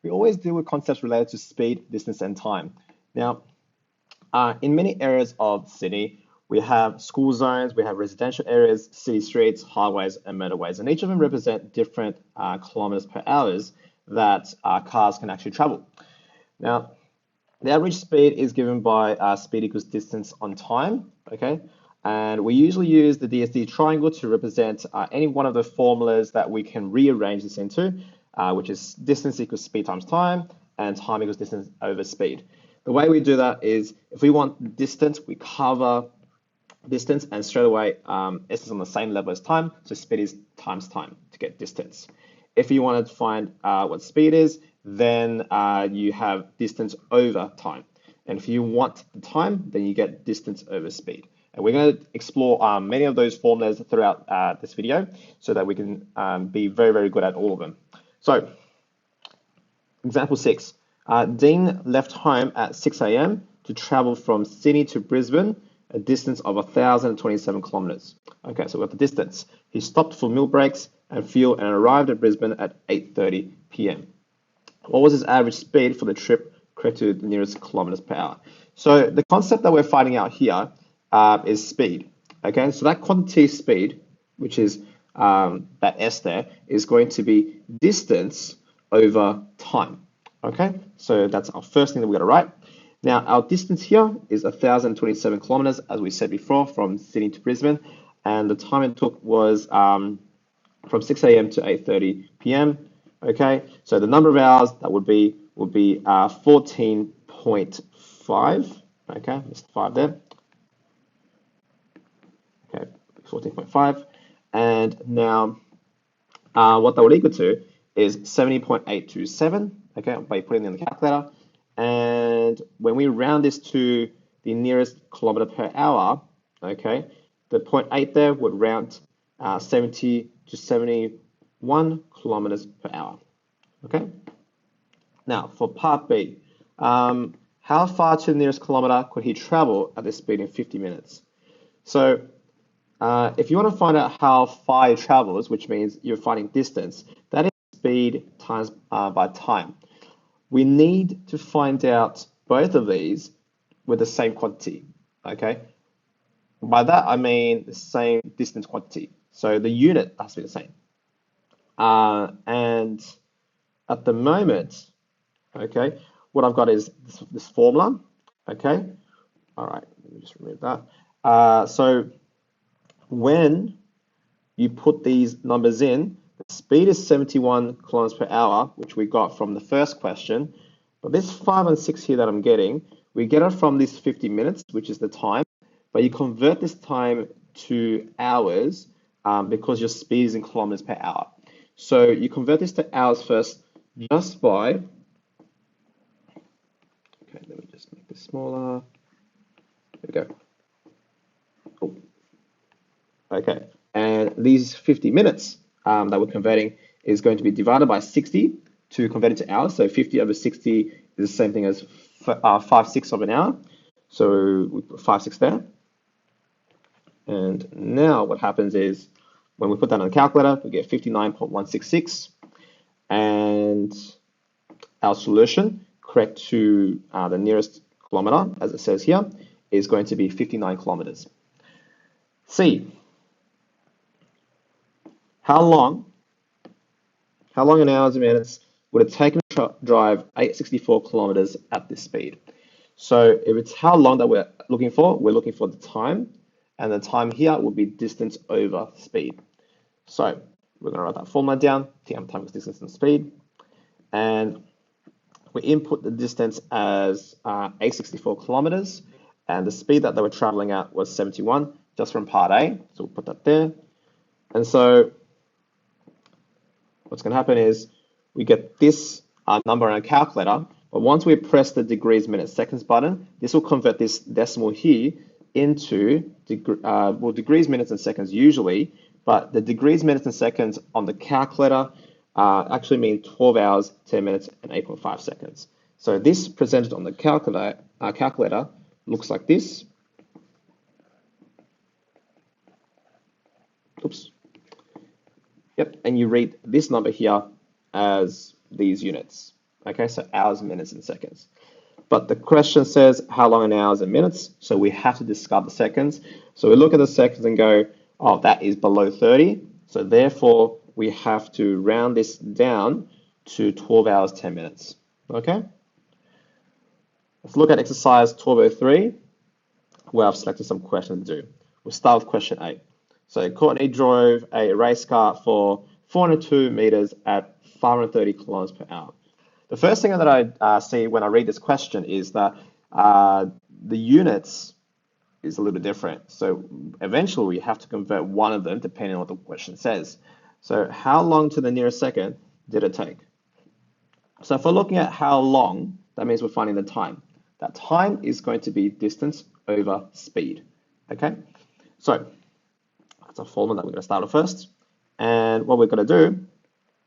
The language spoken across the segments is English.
we always deal with concepts related to speed, distance, and time. Now, in many areas of the city, we have school zones, we have residential areas, city streets, highways, and motorways, and each of them represent different kilometers per hour that cars can actually travel. Now, the average speed is given by speed equals distance on time, okay? And we usually use the DSD triangle to represent any one of the formulas that we can rearrange this into, which is distance equals speed times time, and time equals distance over speed. The way we do that is if we want distance, we cover distance, and straight away S is on the same level as time, so speed is times time to get distance. If you wanted to find what speed is, then you have distance over time. And if you want the time, then you get distance over speed. And we're going to explore many of those formulas throughout this video so that we can be very, very good at all of them. So, example 6. Dean left home at 6 a.m. to travel from Sydney to Brisbane, a distance of 1,027 kilometers. Okay, so we have the distance. He stopped for meal breaks and fuel and arrived at Brisbane at 8:30 p.m. What was his average speed for the trip correct to the nearest kilometers per hour? So the concept that we're finding out here is speed. Okay, so that quantity speed, which is that S there, is going to be distance over time. Okay, so that's our first thing that we've got to write. Now, our distance here is 1,027 kilometers, as we said before, from Sydney to Brisbane, and the time it took was from 6 a.m. to 8:30 p.m. Okay, so the number of hours that would be 14.5. Okay, just 5 there. Okay, 14.5, and now what that would equal to is 70.827. Okay, by putting it in the calculator. And when we round this to the nearest kilometer per hour, okay, the 0.8 there would round 70 to 71 kilometers per hour. Okay. Now for part B, how far to the nearest kilometer could he travel at this speed in 50 minutes? So if you want to find out how far he travels, which means you're finding distance, that is speed times by time. We need to find out both of these with the same quantity, okay? By that, I mean the same distance quantity. So the unit has to be the same. And at the moment, okay, what I've got is this formula, okay? All right, let me just remove that. So when you put these numbers in, the speed is 71 kilometers per hour, which we got from the first question. But this 5 and 6 here that I'm getting, we get it from this 50 minutes, which is the time. But you convert this time to hours because your speed is in kilometers per hour. So you convert this to hours first just by, okay, let me just make this smaller. There we go. Oh. Okay, and these 50 minutes that we're converting is going to be divided by 60 to convert it to hours. So 50 over 60 is the same thing as 5/6 of an hour. So we put 5/6 there. And now what happens is when we put that on the calculator, we get 59.166. And our solution, correct to the nearest kilometer, as it says here, is going to be 59 kilometers. C. How long in hours and minutes would it take to drive 864 kilometers at this speed? So if it's how long that we're looking for the time, and the time here will be distance over speed. So we're going to write that formula down, time is distance and speed, and we input the distance as 864 kilometers, and the speed that they were traveling at was 71, just from part A, so we'll put that there. And so what's going to happen is we get this number on a calculator, but once we press the degrees, minutes, seconds button, this will convert this decimal here into degrees, minutes, and seconds usually, but the degrees, minutes, and seconds on the calculator actually mean 12 hours, 10 minutes, and 8.5 seconds. So this presented on the calculator looks like this. Oops. Yep, and you read this number here as these units. Okay, so hours, minutes, and seconds. But the question says how long in hours and minutes, so we have to discard the seconds. So we look at the seconds and go, oh, that is below 30. So therefore, we have to round this down to 12 hours, 10 minutes. Okay? Let's look at exercise 12.03, where I've selected some questions to do. We'll start with question 8. So Courtney drove a race car for 402 meters at 530 kilometers per hour. The first thing that I see when I read this question is that the units is a little different. So eventually we have to convert one of them depending on what the question says. So how long to the nearest second did it take? So if we're looking at how long, that means we're finding the time. That time is going to be distance over speed. Okay? So that's a formula that we're going to start with first. And what we're going to do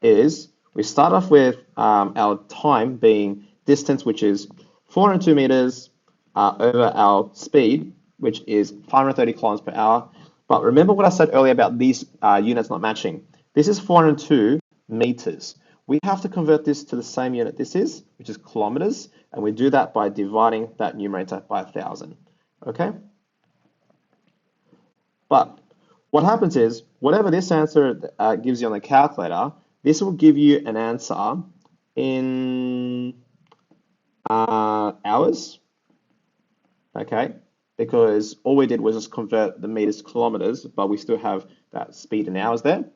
is we start off with our time being distance, which is 402 meters over our speed, which is 530 kilometers per hour. But remember what I said earlier about these units not matching. This is 402 meters. We have to convert this to the same unit this is, which is kilometers, and we do that by dividing that numerator by 1,000. Okay? But what happens is, whatever this answer gives you on the calculator, this will give you an answer in hours, okay? Because all we did was just convert the meters to kilometers, but we still have that speed in hours there.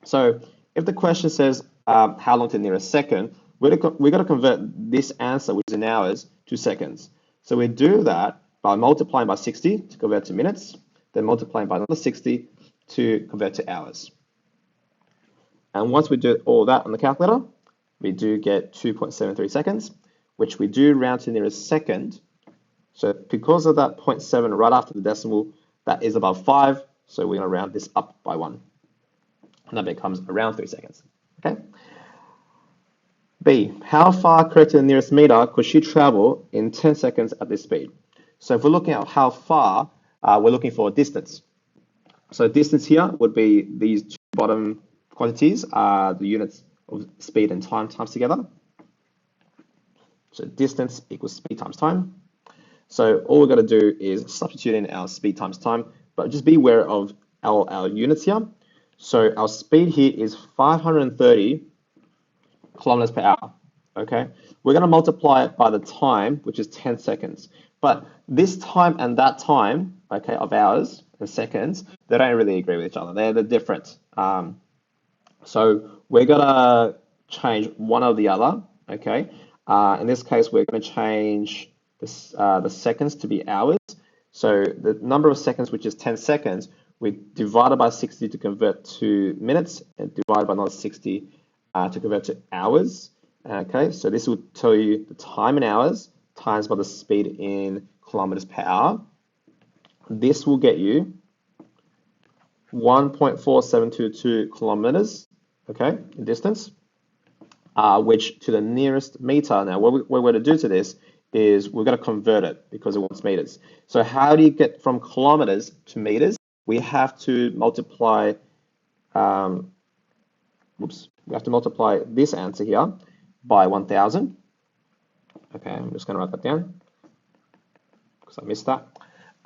So if the question says how long to the nearest second, we're got to convert this answer, which is in hours, to seconds. So we do that by multiplying by 60 to convert to minutes, then multiplying by another 60 to convert to hours. And once we do all that on the calculator, we do get 2.73 seconds, which we do round to the nearest second. So because of that 0.7 right after the decimal, that is above 5, so we're going to round this up by 1. And that becomes around 3 seconds. Okay. B, how far, correct to the nearest meter, could she travel in 10 seconds at this speed? So if we're looking at how far, we're looking for distance. So distance here would be these two bottom quantities, the units of speed and time times together. So distance equals speed times time. So all we've got to do is substitute in our speed times time, but just be aware of our units here. So our speed here is 530 kilometers per hour, okay? We're going to multiply it by the time, which is 10 seconds. But this time and that time, okay, of hours and seconds, they don't really agree with each other. They're different. So we're going to change one or the other, okay? In this case, we're going to change this, the seconds to be hours. So the number of seconds, which is 10 seconds, we divided by 60 to convert to minutes, and divided by another 60 to convert to hours. Okay, so this will tell you the time in hours times by the speed in kilometers per hour. This will get you 1.4722 kilometers, okay, in distance, which to the nearest meter. Now, what we're going to do to this is we're going to convert it because it wants meters. So how do you get from kilometers to meters? We have to multiply, we have to multiply this answer here by 1,000. Okay, I'm just going to write that down because I missed that.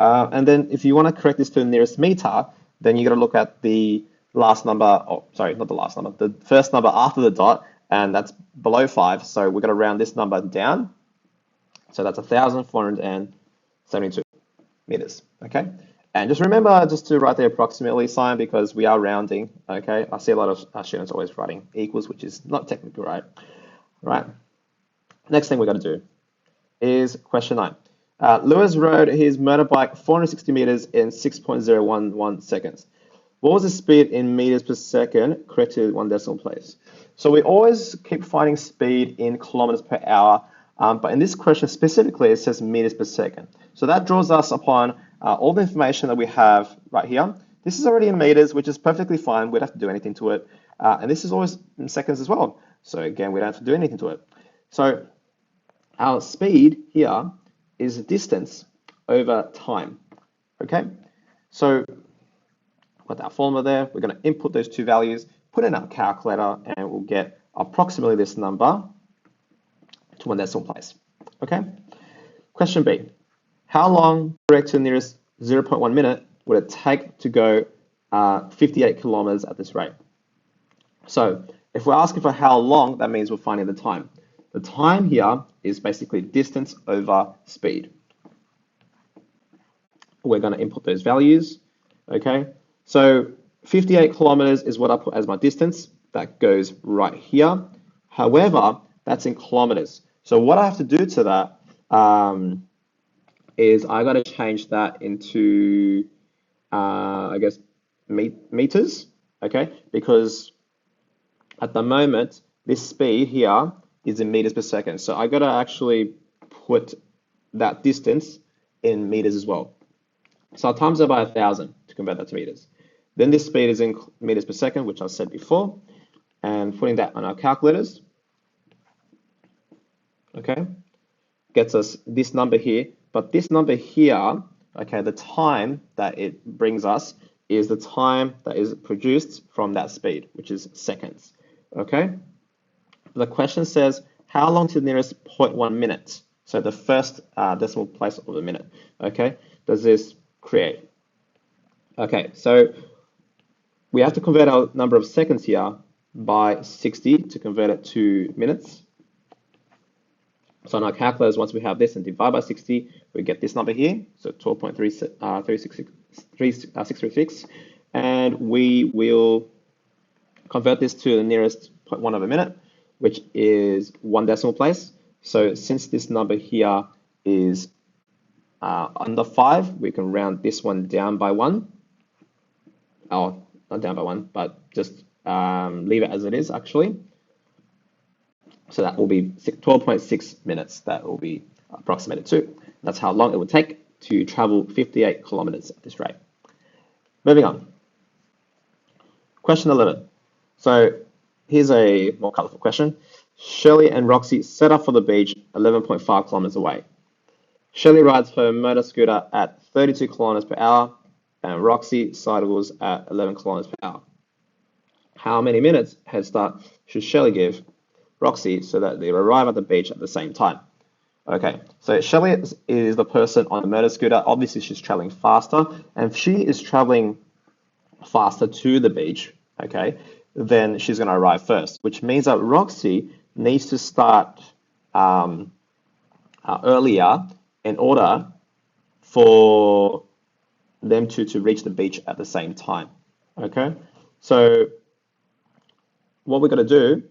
And then if you want to correct this to the nearest meter, then you got to look at the last number, oh, sorry, not the last number, the first number after the dot, and that's below 5. So we're going to round this number down. So that's 1,472 meters, okay? And just remember just to write the approximately sign because we are rounding, okay? I see a lot of students always writing equals, which is not technically right. Right. Next thing we're going to do is question 9. Lewis rode his motorbike 460 meters in 6.011 seconds. What was the speed in meters per second, corrected to one decimal place? So we always keep finding speed in kilometers per hour, but in this question specifically, it says meters per second. So that draws us upon all the information that we have right here. This is already in meters, which is perfectly fine. We don't have to do anything to it. And this is always in seconds as well. So again, we don't have to do anything to it. So our speed here is distance over time. Okay? So got our formula there. We're going to input those two values, put in our calculator, and we'll get approximately this number. to one decimal place. Okay. Question B. How long direct to the nearest 0.1 minute would it take to go 58 kilometers at this rate? So if we're asking for how long, that means we're finding the time. The time here is basically distance over speed. We're going to input those values. Okay. So 58 kilometers is what I put as my distance. That goes right here. However, that's in kilometers. So what I have to do to that is I got to change that into, I guess, meters. Okay, because at the moment, this speed here is in meters per second. So I got to actually put that distance in meters as well. So I'll times it by 1,000 to convert that to meters. Then this speed is in meters per second, which I said before, and putting that on our calculators, okay, gets us this number here. But this number here, okay, the time that it brings us is the time that is produced from that speed, which is seconds, okay? The question says, how long to the nearest 0.1 minute? So the first decimal place of the minute, okay, does this create? Okay, so we have to convert our number of seconds here by 60 to convert it to minutes. So on our calculators, once we have this and divide by 60, we get this number here, so 12.36, and we will convert this to the nearest 0.1 of a minute, which is one decimal place. So since this number here is under 5, we can round this one down by 1. Oh, not down by 1, but just leave it as it is, actually. So that will be 12.6 minutes that will be approximated to. That's how long it would take to travel 58 kilometers at this rate. Moving on. Question 11. So here's a more colorful question. Shirley and Roxy set off for the beach 11.5 kilometers away. Shirley rides her motor scooter at 32 kilometers per hour and Roxy cycles at 11 kilometers per hour. How many minutes head start should Shirley give Roxy so that they arrive at the beach at the same time? Okay, so Shirley is the person on the motor scooter. Obviously, she's traveling faster, and if she is traveling faster to the beach, okay, then she's going to arrive first, which means that Roxy needs to start earlier in order for them to reach the beach at the same time. Okay, so what we're going to do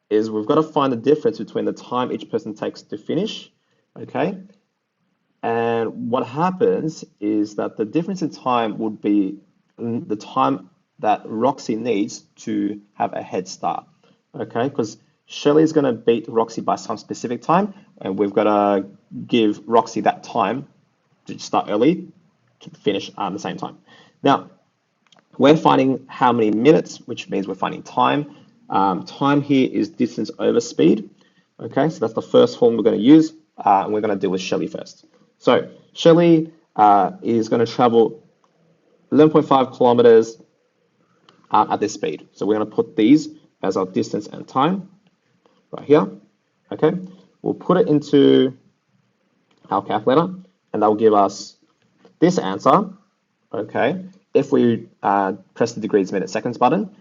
is we've got to find the difference between the time each person takes to finish, okay? And what happens is that the difference in time would be the time that Roxy needs to have a head start, okay? Because Shirley is going to beat Roxy by some specific time, and we've got to give Roxy that time to start early to finish at the same time. Now, we're finding how many minutes, which means we're finding time. Time here is distance over speed. Okay, so that's the first form we're going to use, and we're going to deal with Shirley first. So Shirley is going to travel 11.5 kilometers at this speed. So we're going to put these as our distance and time right here. Okay, we'll put it into our calculator, and that will give us this answer. Okay, if we press the degrees, minutes, seconds button.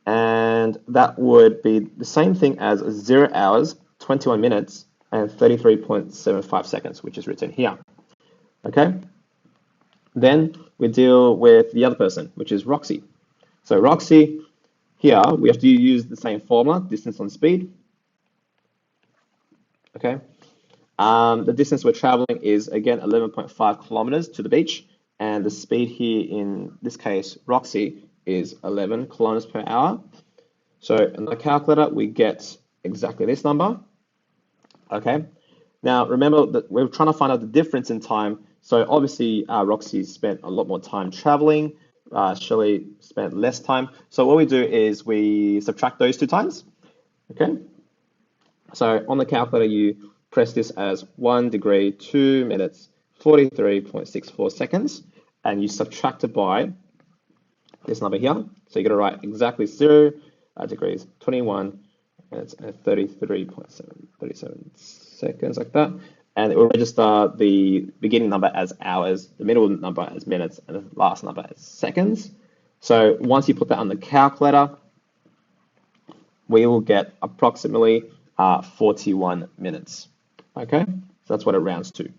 And that would be the same thing as 0 hours, 21 minutes, and 33.75 seconds, which is written here. Okay? Then we deal with the other person, which is Roxy. So Roxy, here, we have to use the same formula, distance on speed. Okay? The distance we're traveling is, again, 11.5 kilometers to the beach. And the speed here, in this case, Roxy, is 11 kilometers per hour. So in the calculator, we get exactly this number. Okay. Now, remember that we're trying to find out the difference in time. So obviously, Roxy spent a lot more time traveling. Shirley spent less time. So what we do is we subtract those two times. Okay. So on the calculator, you press this as 1 degree, 2 minutes, 43.64 seconds, and you subtract it by this number here. So you're going to write exactly 0 degrees, 21 minutes, and 33.7 seconds like that. And it will register the beginning number as hours, the middle number as minutes, and the last number as seconds. So once you put that on the calculator, we will get approximately 41 minutes. Okay, so that's what it rounds to.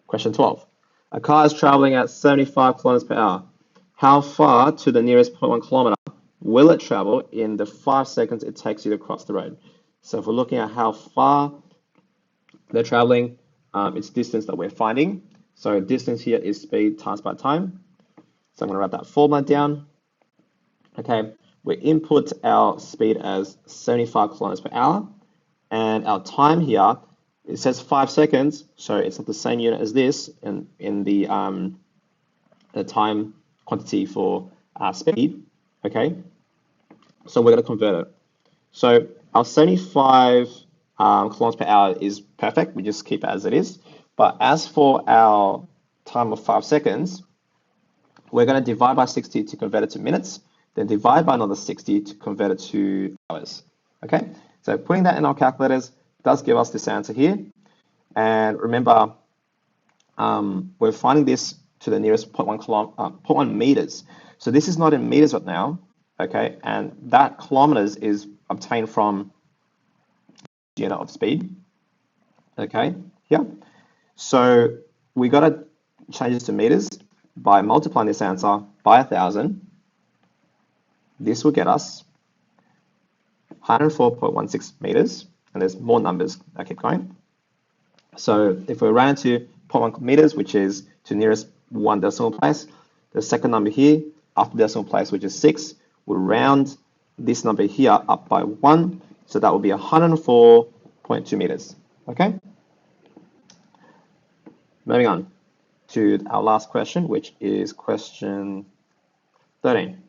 Question 12. A car is traveling at 75 kilometers per hour. How far to the nearest 0.1 kilometer will it travel in the 5 seconds it takes you to cross the road? So if we're looking at how far they're traveling, it's distance that we're finding. So distance here is speed times by time. So I'm going to write that formula down. Okay, we input our speed as 75 kilometers per hour, and our time here, it says 5 seconds, so it's not the same unit as this in the time quantity for speed. Okay, so we're going to convert it. So our 75 kilometers per hour is perfect. We just keep it as it is. But as for our time of 5 seconds, we're going to divide by 60 to convert it to minutes, then divide by another 60 to convert it to hours. Okay, so putting that in our calculators does give us this answer here. And remember, we're finding this to the nearest 0.1 meters. So this is not in meters right now, okay? And that kilometers is obtained from unit of speed, okay? Yeah. So we got to change this to meters by multiplying this answer by 1,000. This will get us 104.16 meters, and there's more numbers. I keep going. So if we round to 0.1 meters, which is to nearest 1 decimal place, the second number here after decimal place, which is 6, we'll round this number here up by 1, so that will be 104.2 meters. Okay. Moving on to our last question, which is question 13.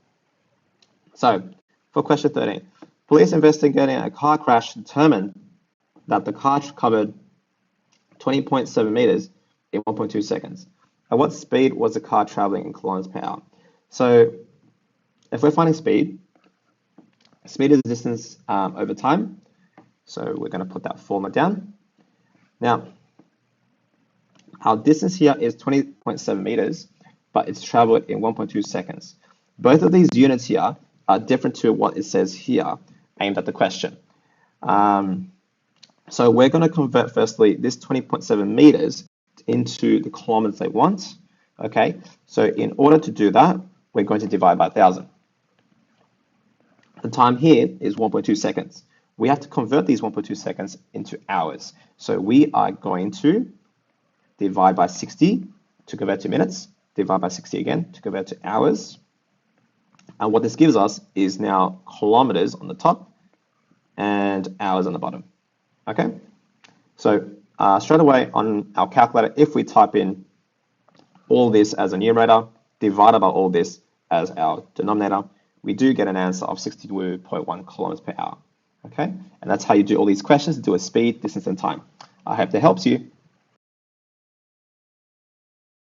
So for question 13, police investigating a car crash determined that the car covered 20.7 meters in 1.2 seconds. At what speed was the car traveling in kilometers per hour? So if we're finding speed is distance over time. So we're going to put that formula down. Now, our distance here is 20.7 meters, but it's traveled in 1.2 seconds. Both of these units here are different to what it says here, aimed at the question. So we're going to convert firstly this 20.7 meters into the kilometers they want. Okay, so in order to do that, we're going to divide by 1,000. The time here is 1.2 seconds. We have to convert these 1.2 seconds into hours. So we are going to divide by 60 to convert to minutes, divide by 60 again to convert to hours. And what this gives us is now kilometers on the top and hours on the bottom. Okay, so straight away on our calculator, if we type in all this as a numerator, divided by all this as our denominator, we do get an answer of 62.1 kilometers per hour. Okay, and that's how you do all these questions, do a speed, distance, and time. I hope that helps you.